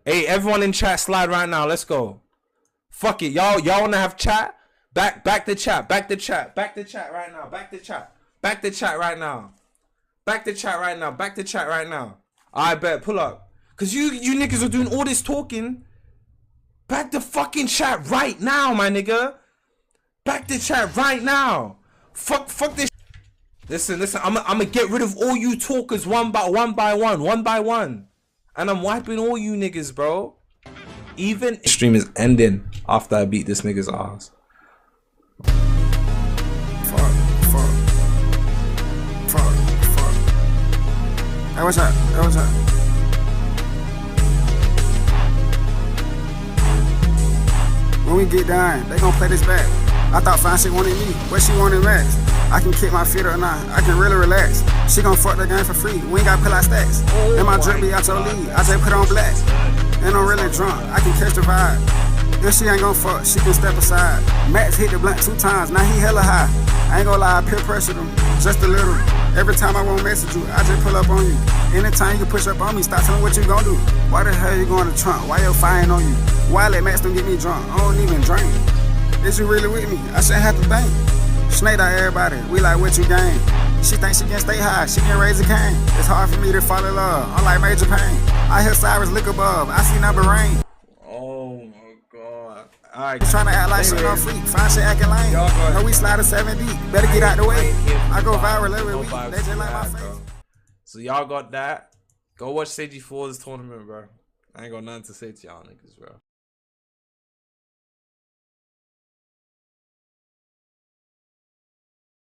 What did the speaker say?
Hey, everyone in chat, slide right now. Let's go. Fuck it, y'all wanna have chat? Back the chat right now. Back the chat right now. I bet, pull up. Cause you niggas are doing all this talking. Back the fucking chat right now, my nigga. Back the chat right now. Fuck this. Listen. I'ma get rid of all you talkers one by one. And I'm wiping all you niggas, bro. Even stream is ending after I beat this nigga's ass. Fuck. Hey, what's up? When we get done, they gon' play this back. I thought fine shit wanted me, but she wanted max. I can kick my feet or not, I can really relax. She gon' fuck the game for free, we ain't gotta pull out stacks. And my drip be out your lead, I just put on black. And I'm really drunk, I can catch the vibe. If she ain't gon' fuck, she can step aside. Max hit the blunt 2 times, now he hella high. I ain't gon' lie, I peer pressured him, just a little. Every time I won't message you, I just pull up on you. Anytime you push up on me, stop telling me what you gon' do. Why the hell you going to Trump? Why your fire ain't on you? Why let Max don't get me drunk? I don't even drink. Is you really with me? I shouldn't have to think. Snake out everybody, we like what you gain. She thinks she can stay high, she can raise a cane. It's hard for me to fall in love, I'm like Major Pain. I hear Cyrus lick above, I see number rain. Oh my god. Alright. Tryna act like shit on freak, find shit acting lame. No, we slide a 7 deep, better get out the way. I go viral every week, they just like my face. So y'all got that. Go watch Seiji 4's tournament, bro. I ain't got nothing to say to y'all niggas, bro.